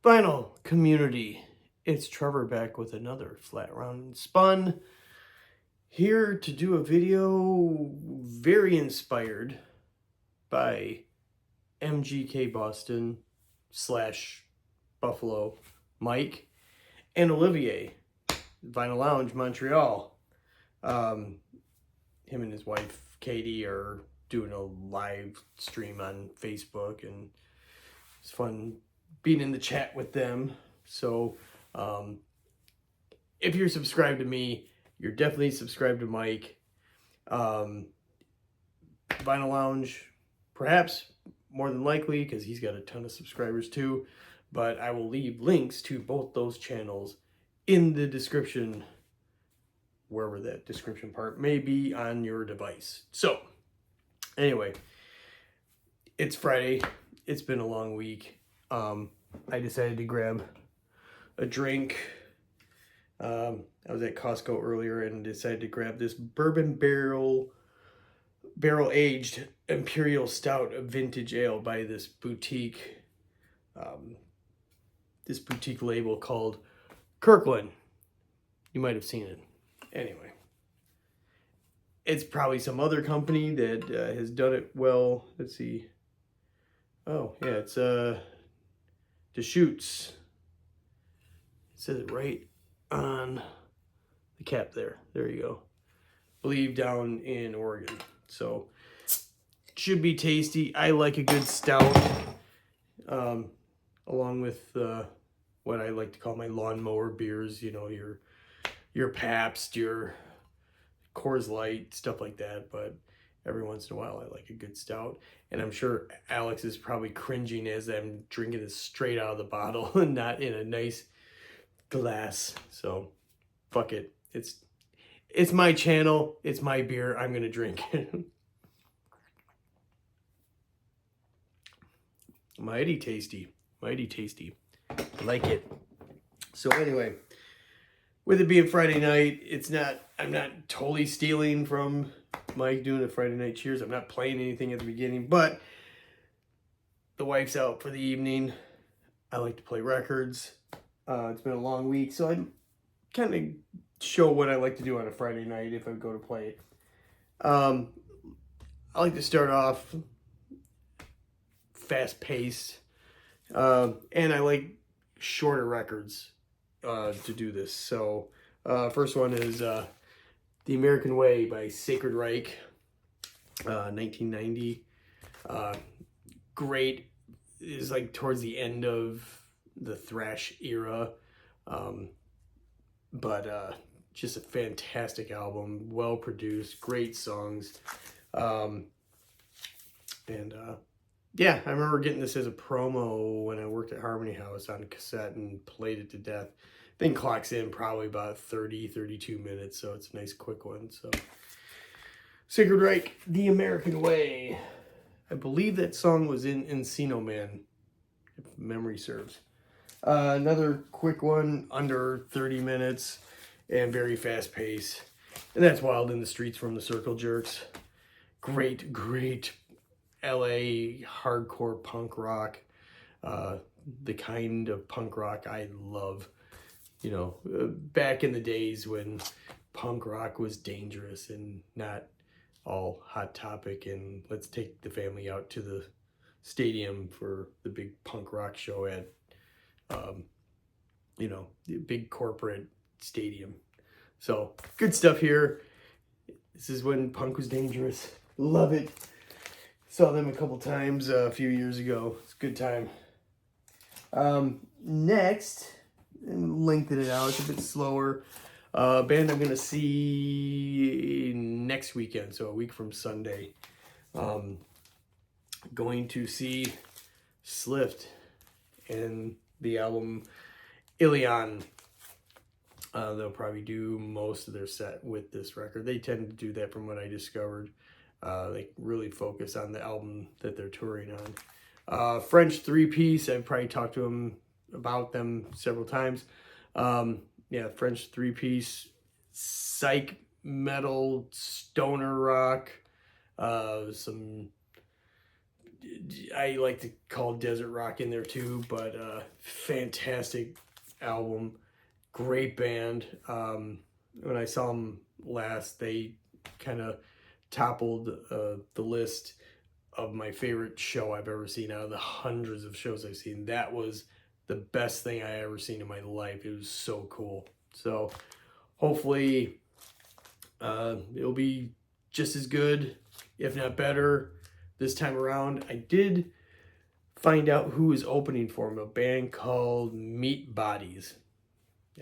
Vinyl community, it's Trevor back with another Flat Round Spun, here to do a video very inspired by MGK Boston / Buffalo Mike and Olivier, Vinyl Lounge Montreal. Him and his wife Katie are doing a live stream on Facebook, and it's fun being in the chat with them. So if you're subscribed to me, you're definitely subscribed to Mike. Vinyl Lounge, perhaps more than likely, because he's got a ton of subscribers too. But I will leave links to both those channels in the description, wherever that description part may be on your device. So anyway, it's Friday. It's been a long week. I decided to grab a drink. I was at Costco earlier and decided to grab this bourbon barrel aged imperial stout vintage ale by this boutique label called Kirkland. You might have seen it. Anyway, it's probably some other company that has done it well. Let's see. Oh yeah, it's Deschutes. It says it right on the cap there. There you go. I believe down in Oregon. So should be tasty. I like a good stout, along with what I like to call my lawnmower beers. You know, your Pabst, your Coors Light, stuff like that. But every once in a while, I like a good stout. And I'm sure Alex is probably cringing as I'm drinking this straight out of the bottle and not in a nice glass. So fuck it. It's my channel. It's my beer. I'm going to drink it. Mighty tasty. Mighty tasty. I like it. So anyway, with it being Friday night, I'm not totally stealing from Mike doing a Friday night cheers. I'm not playing anything at the beginning, but the wife's out for the evening. I like to play records. It's been a long week, so I kind of show what I like to do on a Friday night if I go to play it. I like to start off fast-paced, and I like shorter records to do this. So first one is The American Way by Sacred Reich, 1990. Great. Is like towards the end of the thrash era, but just a fantastic album, well produced, great songs, and yeah, I remember getting this as a promo when I worked at Harmony House on cassette and played it to death. Thing clocks in probably about 32 minutes, so it's a nice quick one. So Sacred Reich, The American Way. I believe that song was in Encino Man, if memory serves. Another quick one, under 30 minutes, and very fast paced. And that's Wild in the Streets from the Circle Jerks. Great LA hardcore punk rock. The kind of punk rock I love. You know, back in the days when punk rock was dangerous and not all Hot Topic and let's take the family out to the stadium for the big punk rock show at, you know, the big corporate stadium. So good stuff here. This is when punk was dangerous. Love it. Saw them a couple times a few years ago. It's a good time. Next, and lengthen it out. It's a bit slower. Band I'm going to see next weekend, so a week from Sunday. Going to see Slift and the album Ilion. They'll probably do most of their set with this record. They tend to do that from what I discovered. They really focus on the album that they're touring on. French three-piece, I've probably talked to them about them several times. Yeah, French three-piece, psych metal, stoner rock, some I like to call desert rock in there too, but fantastic album, great band. When I saw them last, they kind of toppled the list of my favorite show I've ever seen. Out of the hundreds of shows I've seen, that was the best thing I ever seen in my life. It was so cool. So hopefully it'll be just as good, if not better, this time around. I did find out who is opening for him, a band called Meat Bodies.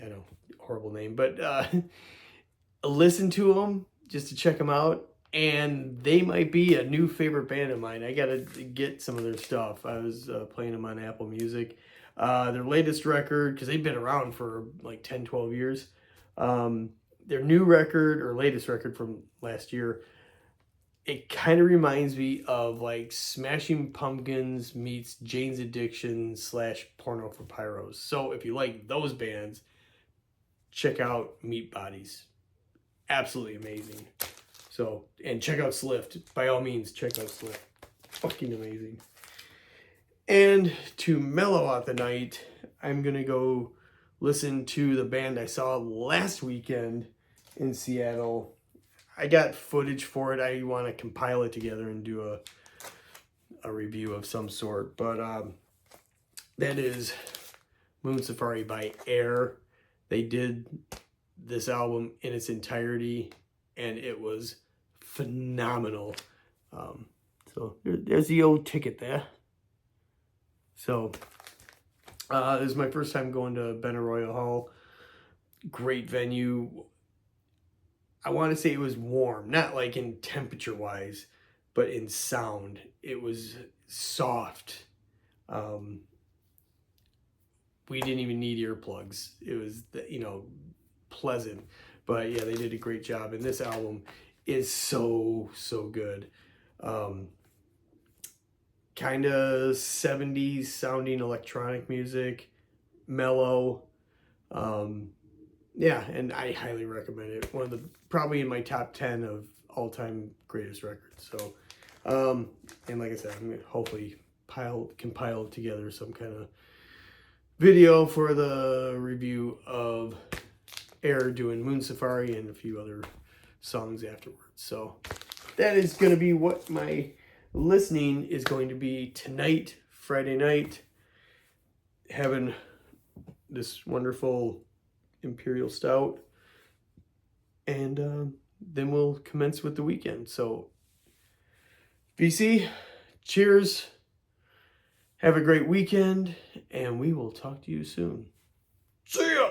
I know, horrible name, but listen to them just to check them out, and they might be a new favorite band of mine. I gotta get some of their stuff. I was playing them on Apple Music. Their latest record, because they've been around for like 10, 12 years. Their new record, or latest record from last year, it kind of reminds me of like Smashing Pumpkins meets Jane's Addiction / Porno for Pyros. So if you like those bands, check out Meat Bodies. Absolutely amazing. So, and check out Slift. By all means, check out Slift. Fucking amazing. And to mellow out the night, I'm going to go listen to the band I saw last weekend in Seattle. I got footage for it. I want to compile it together and do a review of some sort. But that is Moon Safari by Air. They did this album in its entirety, and it was phenomenal. So there's the old ticket there. So this is my first time going to Benaroya Hall. Great venue. I want to say it was warm, not like in temperature wise, but in sound. It was soft. We didn't even need earplugs. It was, pleasant. But yeah, they did a great job. And this album is so good. Kind of 70s sounding electronic music, mellow. Yeah, and I highly recommend it. One of the, probably in my top 10 of all-time greatest records. So, and like I said, I'm gonna hopefully compile together some kind of video for the review of Air doing Moon Safari and a few other songs afterwards. So that is going to be what my listening is going to be tonight, Friday night, having this wonderful Imperial Stout, and then we'll commence with the weekend. So VC, cheers, have a great weekend, and we will talk to you soon. See ya!